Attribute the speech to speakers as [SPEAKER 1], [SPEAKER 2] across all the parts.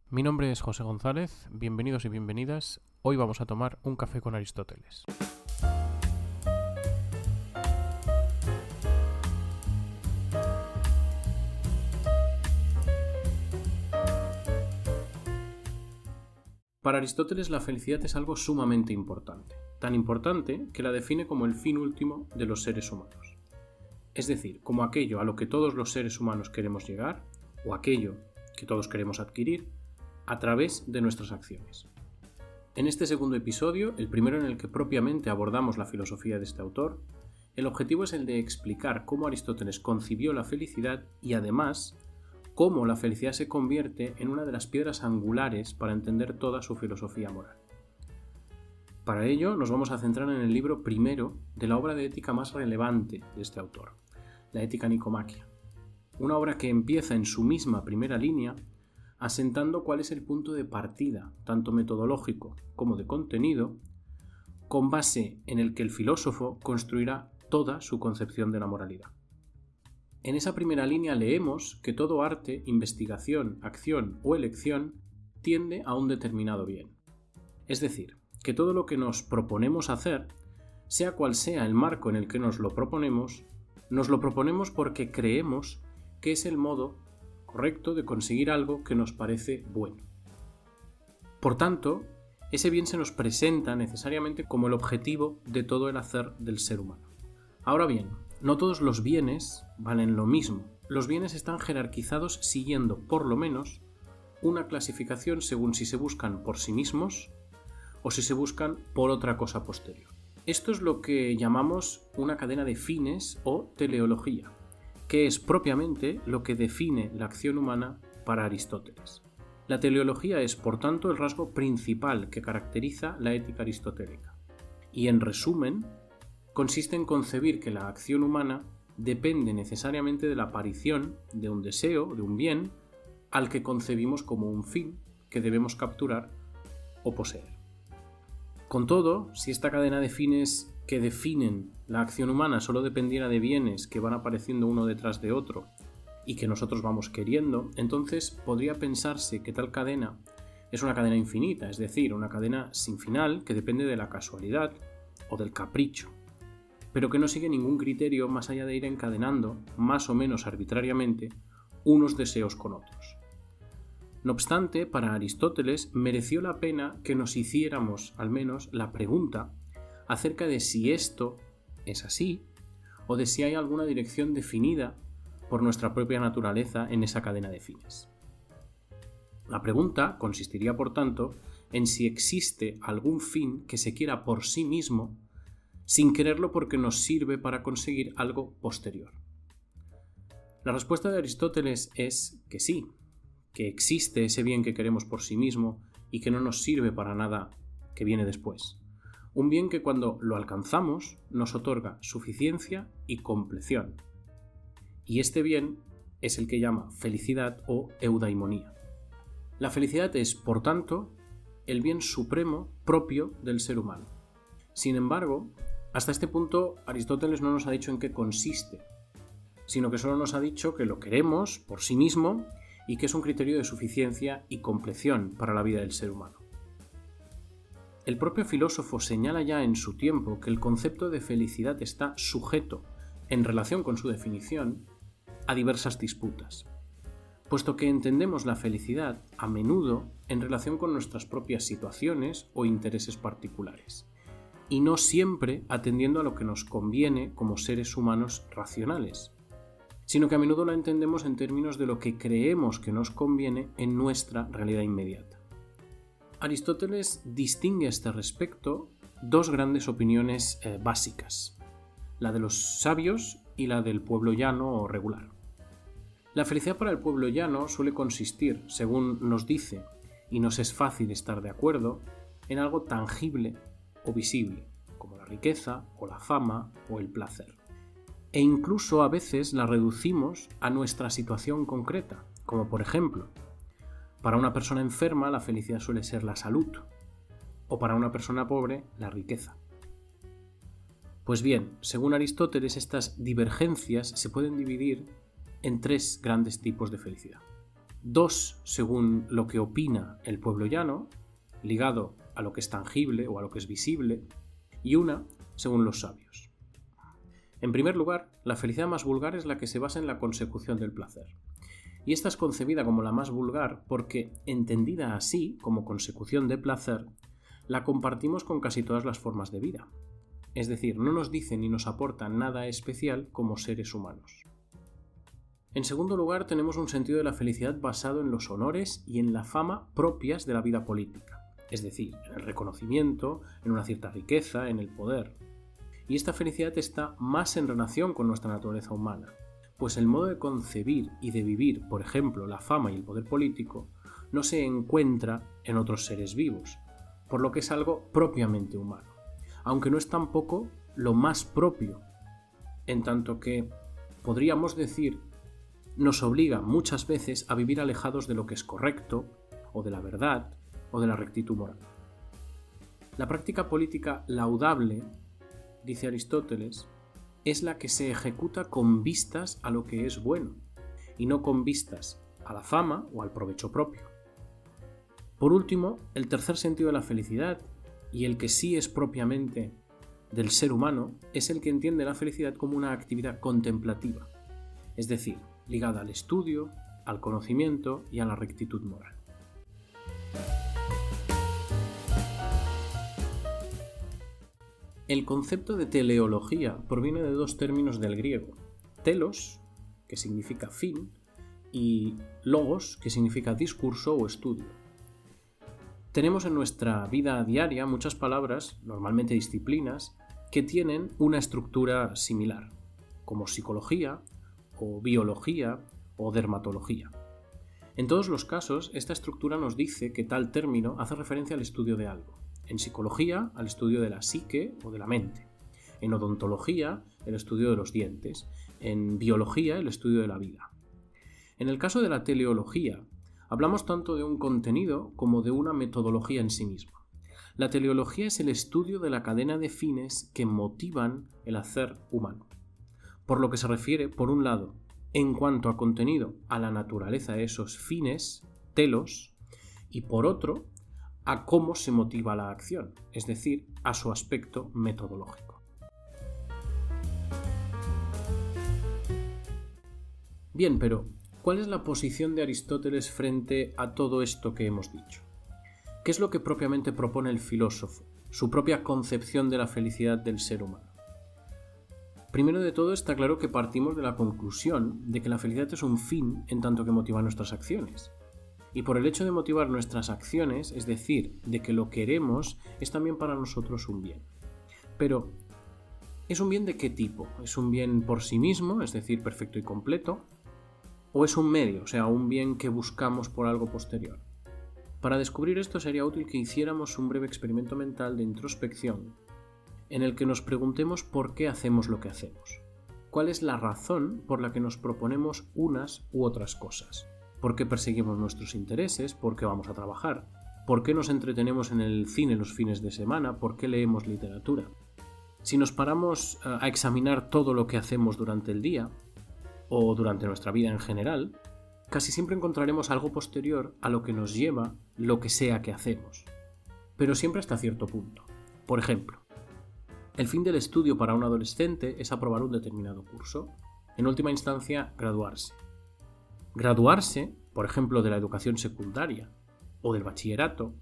[SPEAKER 1] Mi nombre es José González, bienvenidos y bienvenidas. Hoy vamos a tomar un café con Aristóteles. Para Aristóteles la felicidad es algo sumamente importante, tan importante que la define como el fin último de los seres humanos. Es decir, como aquello a lo que todos los seres humanos queremos llegar, o aquello que todos queremos adquirir, a través de nuestras acciones. En este segundo episodio, el primero en el que propiamente abordamos la filosofía de este autor, el objetivo es el de explicar cómo Aristóteles concibió la felicidad y además cómo la felicidad se convierte en una de las piedras angulares para entender toda su filosofía moral. Para ello nos vamos a centrar en el libro primero de la obra de ética más relevante de este autor, la Ética Nicomaquia, una obra que empieza en su misma primera línea asentando cuál es el punto de partida, tanto metodológico como de contenido, con base en el que el filósofo construirá toda su concepción de la moralidad. En esa primera línea leemos que todo arte, investigación, acción o elección tiende a un determinado bien. Es decir, que todo lo que nos proponemos hacer, sea cual sea el marco en el que nos lo proponemos porque creemos que es el modo correcto de conseguir algo que nos parece bueno. Por tanto, ese bien se nos presenta necesariamente como el objetivo de todo el hacer del ser humano. Ahora bien, no todos los bienes valen lo mismo. Los bienes están jerarquizados siguiendo, por lo menos, una clasificación según si se buscan por sí mismos o si se buscan por otra cosa posterior. Esto es lo que llamamos una cadena de fines o teleología, que es propiamente lo que define la acción humana para Aristóteles. La teleología es, por tanto, el rasgo principal que caracteriza la ética aristotélica. Y, en resumen, consiste en concebir que la acción humana depende necesariamente de la aparición de un deseo, de un bien, al que concebimos como un fin que debemos capturar o poseer. Con todo, si esta cadena de fines que definen la acción humana solo dependiera de bienes que van apareciendo uno detrás de otro y que nosotros vamos queriendo, entonces podría pensarse que tal cadena es una cadena infinita, es decir, una cadena sin final que depende de la casualidad o del capricho, pero que no sigue ningún criterio más allá de ir encadenando, más o menos arbitrariamente, unos deseos con otros. No obstante, para Aristóteles mereció la pena que nos hiciéramos, al menos, la pregunta acerca de si esto es así o de si hay alguna dirección definida por nuestra propia naturaleza en esa cadena de fines. La pregunta consistiría, por tanto, en si existe algún fin que se quiera por sí mismo sin quererlo porque nos sirve para conseguir algo posterior. La respuesta de Aristóteles es que sí, que existe ese bien que queremos por sí mismo y que no nos sirve para nada que viene después. Un bien que cuando lo alcanzamos nos otorga suficiencia y compleción. Y este bien es el que llama felicidad o eudaimonía. La felicidad es, por tanto, el bien supremo propio del ser humano. Sin embargo, hasta este punto Aristóteles no nos ha dicho en qué consiste, sino que solo nos ha dicho que lo queremos por sí mismo y que es un criterio de suficiencia y compleción para la vida del ser humano. El propio filósofo señala ya en su tiempo que el concepto de felicidad está sujeto, en relación con su definición, a diversas disputas, puesto que entendemos la felicidad a menudo en relación con nuestras propias situaciones o intereses particulares, y no siempre atendiendo a lo que nos conviene como seres humanos racionales, sino que a menudo la entendemos en términos de lo que creemos que nos conviene en nuestra realidad inmediata. Aristóteles distingue a este respecto dos grandes opiniones básicas, la de los sabios y la del pueblo llano o regular. La felicidad para el pueblo llano suele consistir, según nos dice, y nos es fácil estar de acuerdo, en algo tangible o visible, como la riqueza o la fama o el placer. E incluso a veces la reducimos a nuestra situación concreta, como por ejemplo, para una persona enferma la felicidad suele ser la salud, o para una persona pobre la riqueza. Pues bien, según Aristóteles, estas divergencias se pueden dividir en tres grandes tipos de felicidad. 2 según lo que opina el pueblo llano, ligado a lo que es tangible o a lo que es visible, y 1 según los sabios. En primer lugar, la felicidad más vulgar es la que se basa en la consecución del placer. Y esta es concebida como la más vulgar porque, entendida así, como consecución de placer, la compartimos con casi todas las formas de vida. Es decir, no nos dice ni nos aporta nada especial como seres humanos. En segundo lugar, tenemos un sentido de la felicidad basado en los honores y en la fama propias de la vida política, es decir, en el reconocimiento, en una cierta riqueza, en el poder. Y esta felicidad está más en relación con nuestra naturaleza humana, pues el modo de concebir y de vivir, por ejemplo, la fama y el poder político, no se encuentra en otros seres vivos, por lo que es algo propiamente humano, aunque no es tampoco lo más propio, en tanto que, podríamos decir, nos obliga muchas veces a vivir alejados de lo que es correcto, o de la verdad, o de la rectitud moral. La práctica política laudable, dice Aristóteles, es la que se ejecuta con vistas a lo que es bueno, y no con vistas a la fama o al provecho propio. Por último, el tercer sentido de la felicidad, y el que sí es propiamente del ser humano, es el que entiende la felicidad como una actividad contemplativa, es decir, ligada al estudio, al conocimiento y a la rectitud moral. El concepto de teleología proviene de 2 términos del griego, telos, que significa fin, y logos, que significa discurso o estudio. Tenemos en nuestra vida diaria muchas palabras, normalmente disciplinas, que tienen una estructura similar, como psicología, o biología, o dermatología. En todos los casos, esta estructura nos dice que tal término hace referencia al estudio de algo. En psicología, al estudio de la psique o de la mente. En odontología, el estudio de los dientes. En biología, el estudio de la vida. En el caso de la teleología, hablamos tanto de un contenido como de una metodología en sí misma. La teleología es el estudio de la cadena de fines que motivan el hacer humano. Por lo que se refiere, por un lado, en cuanto a contenido, a la naturaleza de esos fines, telos, y por otro, a cómo se motiva la acción, es decir, a su aspecto metodológico. Bien, pero ¿cuál es la posición de Aristóteles frente a todo esto que hemos dicho? ¿Qué es lo que propiamente propone el filósofo, su propia concepción de la felicidad del ser humano? Primero de todo está claro que partimos de la conclusión de que la felicidad es un fin en tanto que motiva nuestras acciones. Y por el hecho de motivar nuestras acciones, es decir, de que lo queremos, es también para nosotros un bien. Pero, ¿es un bien de qué tipo? ¿Es un bien por sí mismo, es decir, perfecto y completo? ¿O es un medio, o sea, un bien que buscamos por algo posterior? Para descubrir esto sería útil que hiciéramos un breve experimento mental de introspección en el que nos preguntemos por qué hacemos lo que hacemos. ¿Cuál es la razón por la que nos proponemos unas u otras cosas? ¿Por qué perseguimos nuestros intereses? ¿Por qué vamos a trabajar? ¿Por qué nos entretenemos en el cine los fines de semana? ¿Por qué leemos literatura? Si nos paramos a examinar todo lo que hacemos durante el día, o durante nuestra vida en general, casi siempre encontraremos algo posterior a lo que nos lleva lo que sea que hacemos. Pero siempre hasta cierto punto. Por ejemplo, el fin del estudio para un adolescente es aprobar un determinado curso, en última instancia, graduarse. Graduarse, por ejemplo, de la educación secundaria o del bachillerato,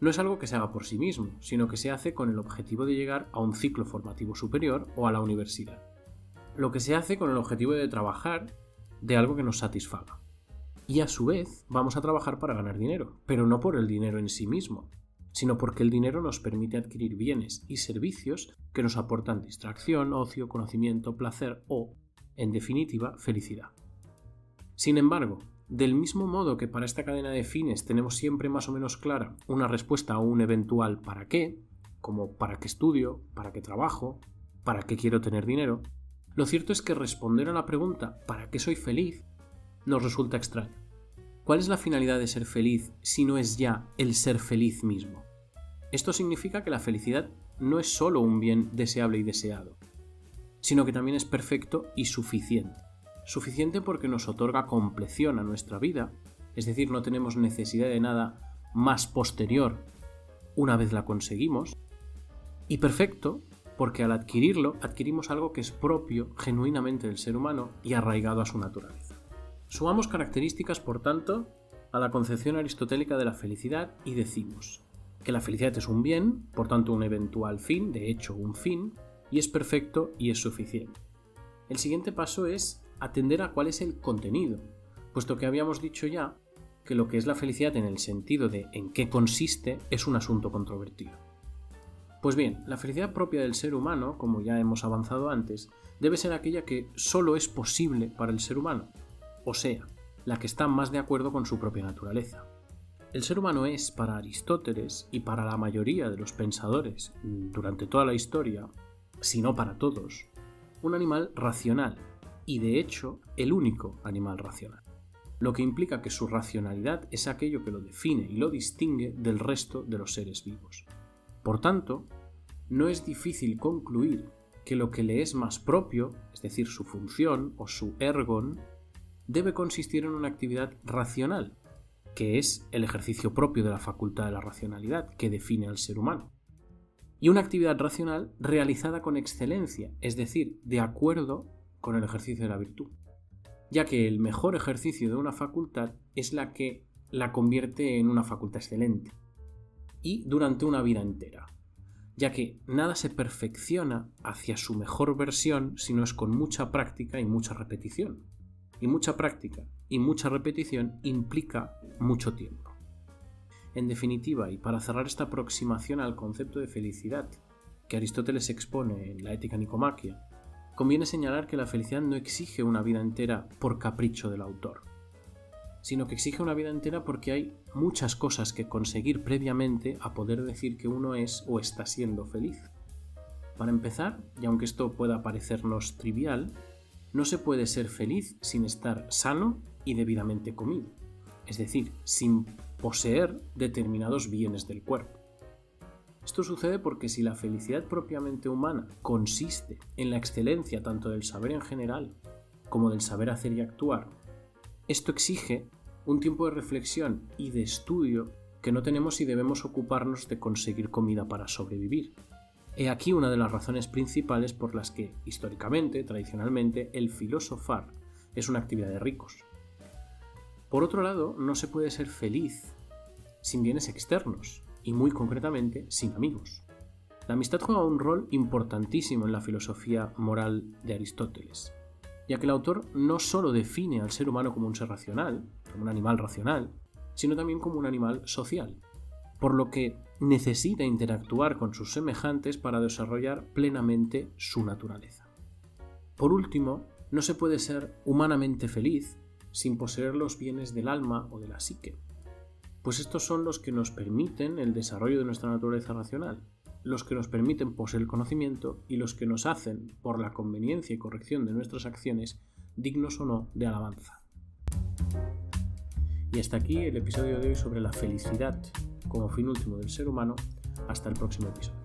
[SPEAKER 1] no es algo que se haga por sí mismo, sino que se hace con el objetivo de llegar a un ciclo formativo superior o a la universidad. Lo que se hace con el objetivo de trabajar de algo que nos satisfaga. Y a su vez vamos a trabajar para ganar dinero, pero no por el dinero en sí mismo, sino porque el dinero nos permite adquirir bienes y servicios que nos aportan distracción, ocio, conocimiento, placer o, en definitiva, felicidad. Sin embargo, del mismo modo que para esta cadena de fines tenemos siempre más o menos clara una respuesta a un eventual ¿para qué?, como ¿para qué estudio?, ¿para qué trabajo?, ¿para qué quiero tener dinero?, lo cierto es que responder a la pregunta ¿para qué soy feliz?, nos resulta extraño. ¿Cuál es la finalidad de ser feliz si no es ya el ser feliz mismo? Esto significa que la felicidad no es solo un bien deseable y deseado, sino que también es perfecto y suficiente. Suficiente porque nos otorga compleción a nuestra vida es decir, no tenemos necesidad de nada más posterior una vez la conseguimos. Y perfecto, porque al adquirirlo, adquirimos algo que es propio genuinamente del ser humano y arraigado a su naturaleza. Sumamos características, por tanto, a la concepción aristotélica de la felicidad y decimos que la felicidad es un bien, por tanto un eventual fin, de hecho un fin, y es perfecto y es suficiente. El siguiente paso es atender a cuál es el contenido, puesto que habíamos dicho ya que lo que es la felicidad en el sentido de en qué consiste es un asunto controvertido. Pues bien, la felicidad propia del ser humano, como ya hemos avanzado antes, debe ser aquella que solo es posible para el ser humano, o sea, la que está más de acuerdo con su propia naturaleza. El ser humano es, para Aristóteles y para la mayoría de los pensadores durante toda la historia, si no para todos, un animal racional y de hecho el único animal racional, lo que implica que su racionalidad es aquello que lo define y lo distingue del resto de los seres vivos. Por tanto, no es difícil concluir que lo que le es más propio, es decir, su función o su ergon, debe consistir en una actividad racional, que es el ejercicio propio de la facultad de la racionalidad que define al ser humano. Y una actividad racional realizada con excelencia, es decir, de acuerdo con el ejercicio de la virtud, ya que el mejor ejercicio de una facultad es la que la convierte en una facultad excelente, y durante una vida entera, ya que nada se perfecciona hacia su mejor versión si no es con mucha práctica y mucha repetición. Y mucha práctica y mucha repetición implica mucho tiempo. En definitiva, y para cerrar esta aproximación al concepto de felicidad que Aristóteles expone en la Ética Nicomaquia, conviene señalar que la felicidad no exige una vida entera por capricho del autor, sino que exige una vida entera porque hay muchas cosas que conseguir previamente a poder decir que uno es o está siendo feliz. Para empezar, y aunque esto pueda parecernos trivial, no se puede ser feliz sin estar sano y debidamente comido, es decir, sin poseer determinados bienes del cuerpo. Esto sucede porque si la felicidad propiamente humana consiste en la excelencia tanto del saber en general como del saber hacer y actuar, esto exige un tiempo de reflexión y de estudio que no tenemos si debemos ocuparnos de conseguir comida para sobrevivir. He aquí una de las razones principales por las que, históricamente, tradicionalmente, el filosofar es una actividad de ricos. Por otro lado, no se puede ser feliz sin bienes externos, y muy concretamente, sin amigos. La amistad juega un rol importantísimo en la filosofía moral de Aristóteles, ya que el autor no solo define al ser humano como un ser racional, como un animal racional, sino también como un animal social, por lo que necesita interactuar con sus semejantes para desarrollar plenamente su naturaleza. Por último, no se puede ser humanamente feliz sin poseer los bienes del alma o de la psique, pues estos son los que nos permiten el desarrollo de nuestra naturaleza racional, los que nos permiten poseer el conocimiento y los que nos hacen, por la conveniencia y corrección de nuestras acciones, dignos o no de alabanza. Y hasta aquí el episodio de hoy sobre la felicidad como fin último del ser humano. Hasta el próximo episodio.